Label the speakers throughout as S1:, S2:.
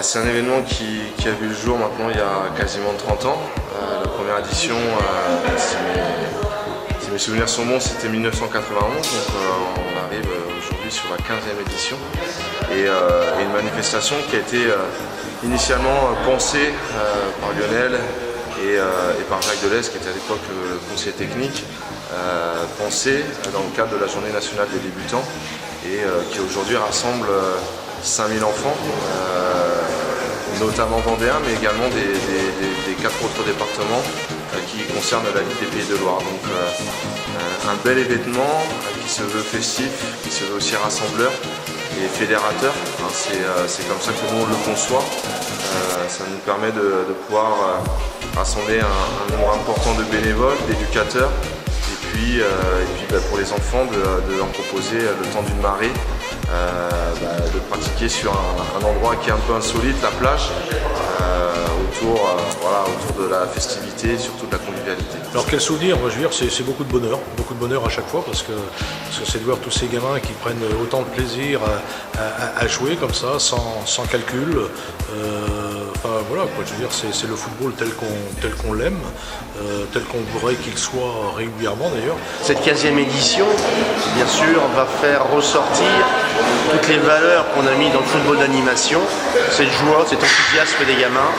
S1: C'est un événement qui a vu le jour maintenant il y a quasiment 30 ans. La première édition, si mes souvenirs sont bons, c'était 1991, donc on arrive aujourd'hui sur la 15e édition. Et une manifestation qui a été initialement pensée par Lionel et par Jacques Delez, qui était à l'époque le conseiller technique, pensée dans le cadre de la Journée nationale des débutants et qui aujourd'hui rassemble 5000 enfants, notamment vendéens, mais également des 4 autres départements qui concernent la Ligue des Pays de Loire. Donc un bel événement qui se veut festif, qui se veut aussi rassembleur et fédérateur. C'est comme ça que nous on le conçoit. Ça nous permet de pouvoir rassembler un nombre important de bénévoles, d'éducateurs, et puis pour les enfants de leur proposer le temps d'une marée, de pratiquer sur un endroit qui est un peu insolite, la plage, autour de la festivité, surtout de la convivialité.
S2: Alors quel souvenir, moi je veux dire, c'est beaucoup de bonheur à chaque fois, parce que c'est de voir tous ces gamins qui prennent autant de plaisir à jouer comme ça, sans calcul. Voilà, quoi, je veux dire, c'est le football tel qu'on l'aime, tel qu'on voudrait qu'il soit régulièrement d'ailleurs.
S3: Cette 15e édition, bien sûr, va faire ressortir toutes les valeurs qu'on a mis dans le football d'animation, cette joie, cet enthousiasme des gamins,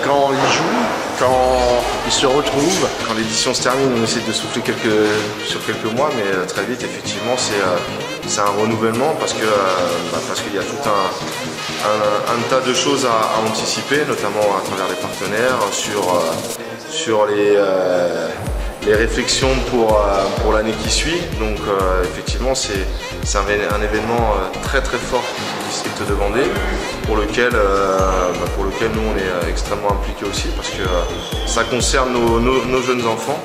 S3: quand ils jouent, quand ils se retrouvent.
S1: Quand l'édition se termine, on essaie de souffler sur quelques mois, mais très vite, effectivement, c'est un renouvellement parce qu'il y a tout un tas de choses à anticiper, notamment à travers les partenaires, sur les réflexions pour l'année qui suit. Donc effectivement, c'est un événement très très fort du district de Vendée, pour lequel nous on est extrêmement impliqués aussi, parce que ça concerne nos jeunes enfants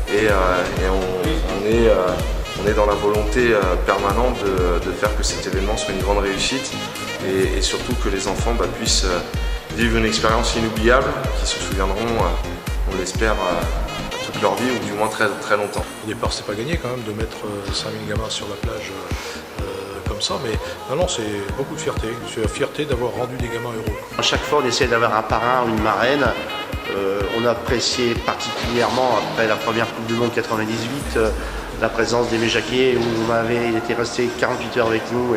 S1: et on est dans la volonté permanente de faire que cet événement soit une grande réussite et surtout que les enfants puissent vivre une expérience inoubliable, qui se souviendront, on l'espère, toute leur vie, ou du moins très, très longtemps.
S2: Au départ, c'est pas gagné quand même de mettre 5000 gamins sur la plage comme ça, mais non, c'est beaucoup de fierté. C'est la fierté d'avoir rendu des gamins heureux.
S3: À chaque fois, on essaie d'avoir un parrain ou une marraine. On a apprécié particulièrement, après la première Coupe du Monde 98, la présence d'Aimé Jacquet, où il était resté 48 heures avec nous.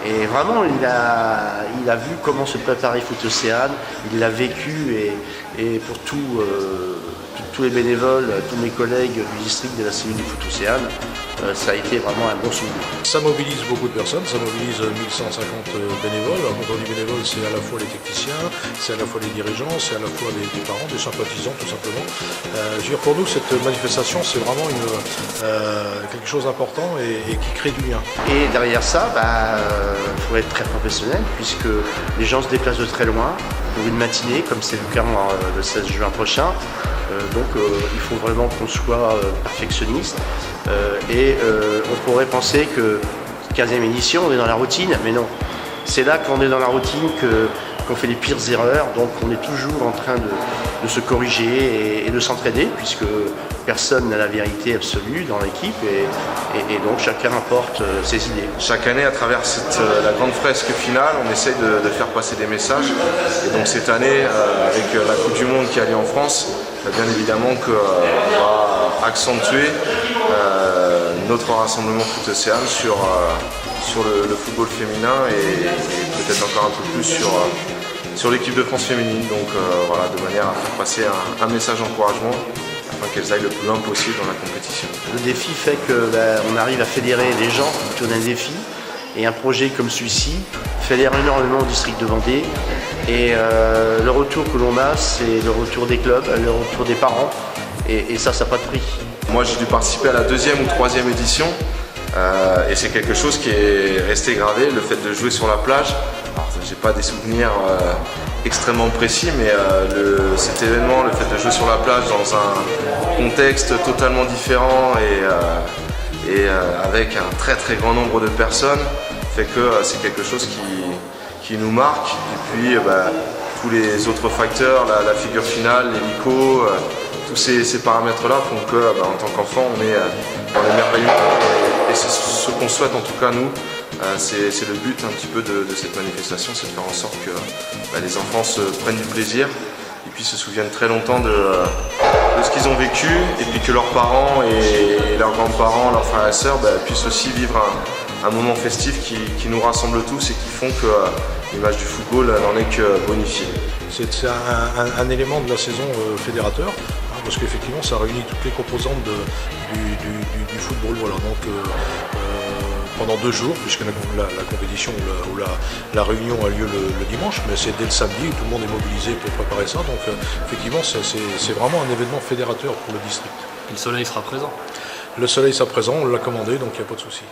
S3: Et vraiment, il a vu comment se préparer Foot Océane, il l'a vécu, et pour tous les bénévoles, tous mes collègues du district de la cellule du Foot Océane, ça a été vraiment un bon souvenir.
S2: Ça mobilise beaucoup de personnes, ça mobilise 1150 bénévoles. Alors, quand on dit bénévoles, c'est à la fois les techniciens, c'est à la fois les dirigeants, c'est à la fois des parents, des sympathisants tout simplement. Je veux dire, pour nous, cette manifestation, c'est vraiment quelque chose d'important et qui crée du lien.
S3: Et derrière ça, il faut être très professionnel, puisque les gens se déplacent de très loin pour une matinée, comme c'est le cas le 16 juin prochain. Donc il faut vraiment qu'on soit perfectionniste et on pourrait penser que 15e édition, on est dans la routine, mais non. C'est là qu'on est dans la routine qu'on fait les pires erreurs, donc on est toujours en train de se corriger et de s'entraider, puisque personne n'a la vérité absolue dans l'équipe et donc chacun apporte ses idées.
S1: Chaque année, à travers la grande fresque finale, on essaye de faire passer des messages. Et donc cette année, avec la Coupe du Monde qui a lieu en France, bien évidemment qu'on va accentuer notre rassemblement Foot Océane sur le football féminin et peut-être encore un peu plus sur l'équipe de France féminine. Donc voilà, de manière à faire passer un message d'encouragement afin qu'elles aillent le plus loin possible dans la compétition.
S3: Le défi fait qu'on arrive à fédérer les gens autour d'un défi, et un projet comme celui-ci fédère énormément au district de Vendée. Et le retour que l'on a, c'est le retour des clubs, le retour des parents, et ça n'a pas de prix.
S1: Moi, j'ai dû participer à la 2e ou 3e édition, et c'est quelque chose qui est resté gravé, le fait de jouer sur la plage. J'ai pas des souvenirs extrêmement précis, mais cet événement, le fait de jouer sur la plage dans un contexte totalement différent et avec un très très grand nombre de personnes, fait que c'est quelque chose qui nous marque. Et puis tous les autres facteurs, la figure finale, l'hélico, tous ces paramètres-là font que en tant qu'enfant, on est dans les merveilleux. Et c'est ce qu'on souhaite en tout cas nous, C'est le but un petit peu de cette manifestation, c'est de faire en sorte que les enfants prennent du plaisir et puis se souviennent très longtemps de ce qu'ils ont vécu, et puis que leurs parents et leurs grands-parents, leurs frères et sœurs puissent aussi vivre un moment festif qui nous rassemble tous et qui font que l'image du football n'en est que bonifiée.
S2: C'est un élément de la saison fédérateur, hein, parce qu'effectivement ça réunit toutes les composantes du football. Voilà. Donc, pendant 2 jours, puisque la compétition ou la réunion a lieu le dimanche, mais c'est dès le samedi, tout le monde est mobilisé pour préparer ça. Donc effectivement, c'est vraiment un événement fédérateur pour le district.
S4: Et le soleil sera présent.
S2: Le soleil sera présent, on l'a commandé, donc il n'y a pas de souci.